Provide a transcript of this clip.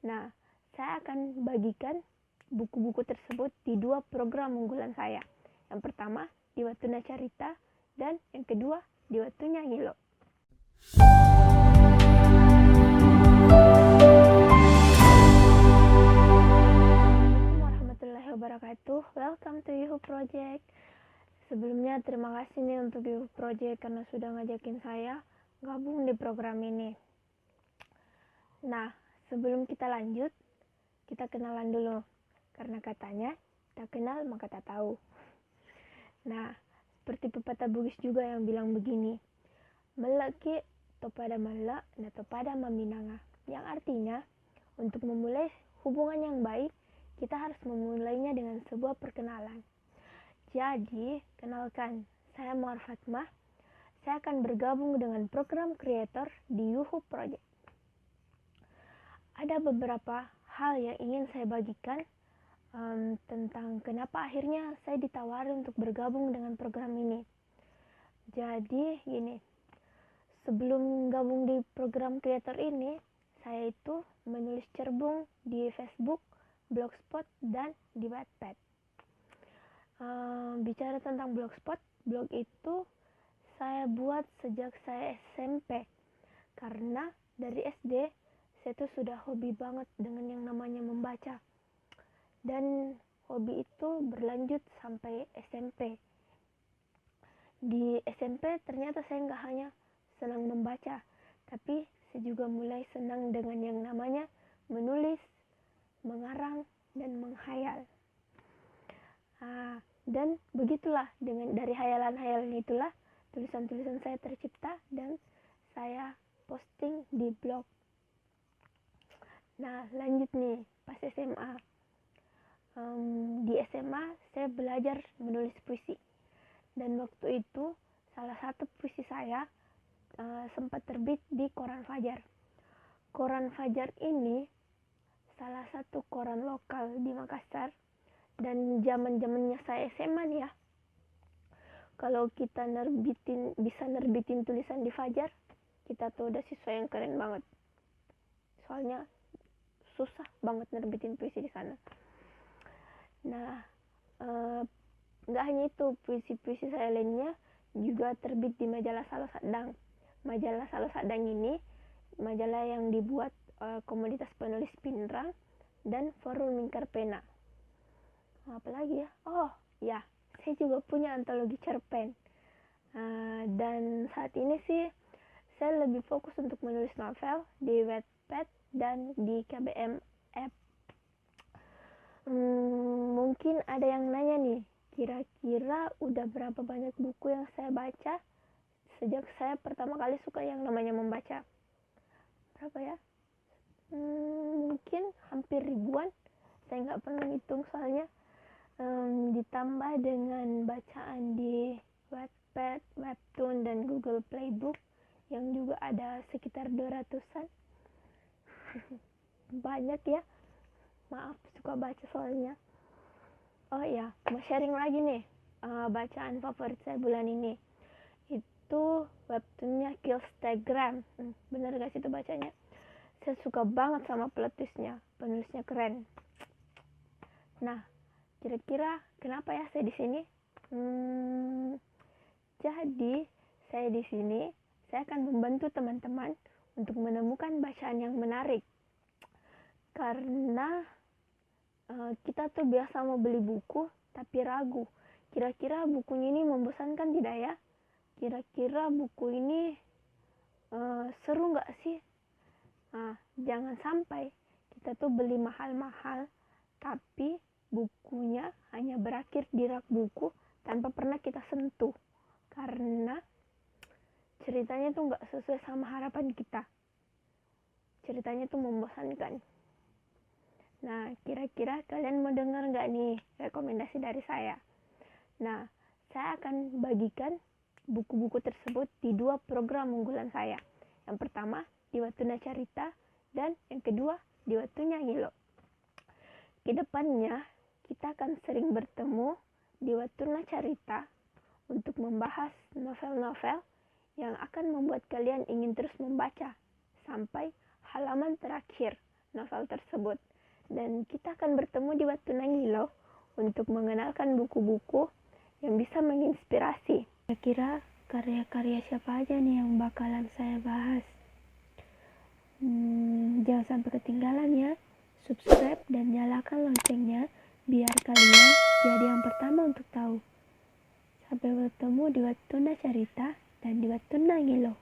Nah, saya akan bagikan buku-buku tersebut di 2 program unggulan saya. Yang pertama, di Watuna Carita, dan yang kedua, di Watunya Ngilo. Assalamualaikum warahmatullahi wabarakatuh. Welcome to Yuhu Project. Sebelumnya terima kasih nih untuk Yuhu Project karena sudah ngajakin saya gabung di program ini. Nah, sebelum kita lanjut, kita kenalan dulu. Karena katanya, tak kenal maka tak tahu. Nah, seperti pepatah Bugis juga yang bilang begini, melaki topada mala na topada maminanga. Yang artinya, untuk memulai hubungan yang baik, kita harus memulainya dengan sebuah perkenalan. Jadi, kenalkan, saya Mawar Fatmah. Saya akan bergabung dengan program kreator di Yuhu Project. Ada beberapa hal yang ingin saya bagikan tentang kenapa akhirnya saya ditawari untuk bergabung dengan program ini. Jadi gini, sebelum gabung di program kreator ini, saya itu menulis cerbung di Facebook, Blogspot, dan di Wattpad. Bicara tentang Blogspot, blog itu saya buat sejak saya SMP. Karena dari SD, saya tuh sudah hobi banget dengan yang namanya membaca. Dan hobi itu berlanjut sampai SMP. Di SMP ternyata saya nggak hanya senang membaca, tapi saya juga mulai senang dengan yang namanya menulis, mengarang, dan menghayal. Dan begitulah, dari hayalan-hayalan itulah tulisan-tulisan saya tercipta dan saya posting di blog. Nah, lanjut nih, pas SMA. Di SMA saya belajar menulis puisi. Dan waktu itu salah satu puisi saya sempat terbit di Koran Fajar. Koran Fajar ini salah satu koran lokal di Makassar. Dan zaman-zamannya saya SMA nih ya. Kalau kita bisa nerbitin tulisan di Fajar, kita tuh udah siswa yang keren banget. Soalnya susah banget nerbitin puisi di sana. Nah, nggak hanya itu, puisi-puisi saya lainnya juga terbit di majalah Salo Sadang. Majalah Salo Sadang ini majalah yang dibuat komunitas penulis Pinrang dan Forum Lingkar Pena. Apalagi ya? Oh ya, saya juga punya antologi cerpen. Dan saat ini sih saya lebih fokus untuk menulis novel di Wattpad dan di KBM App. Mungkin ada yang nanya nih, kira-kira udah berapa banyak buku yang saya baca sejak saya pertama kali suka yang namanya membaca? Berapa ya? Mungkin hampir ribuan. Saya nggak pernah hitung soalnya. Ditambah dengan bacaan di Wattpad, Webtoon, dan Google Playbook yang juga ada sekitar 200-an. Banyak ya, maaf, suka baca soalnya. Oh iya, mau sharing lagi nih bacaan favorit saya bulan ini. Itu webtoonnya Killstagram. Bener gak sih itu bacanya? Saya suka banget sama plot twistnya, penulisnya keren. Nah, kira-kira kenapa ya saya di sini? Jadi saya di sini, saya akan membantu teman-teman untuk menemukan bacaan yang menarik. Karena kita tuh biasa mau beli buku tapi ragu, kira-kira bukunya ini membosankan tidak ya? Kira-kira buku ini seru nggak sih? Jangan sampai kita tuh beli mahal-mahal tapi bukunya hanya berakhir di rak buku tanpa pernah kita sentuh karena ceritanya tuh nggak sesuai sama harapan kita. Ceritanya tuh membosankan. Nah, kira-kira kalian mau dengar nggak nih rekomendasi dari saya? Nah, saya akan bagikan buku-buku tersebut di 2 program unggulan saya. Yang pertama, di Watuna Carita, dan yang kedua, di Watunya Ngilo. Kedepannya, kita akan sering bertemu di Watuna Carita untuk membahas novel-novel yang akan membuat kalian ingin terus membaca sampai halaman terakhir novel tersebut. Dan kita akan bertemu di Watuna Ngilo untuk mengenalkan buku-buku yang bisa menginspirasi. Kira-kira karya-karya siapa aja nih yang bakalan saya bahas? Jangan sampai ketinggalan ya. Subscribe dan nyalakan loncengnya biar kalian jadi yang pertama untuk tahu. Sampai bertemu di Watuna Carita dan di Watuna Ngilo.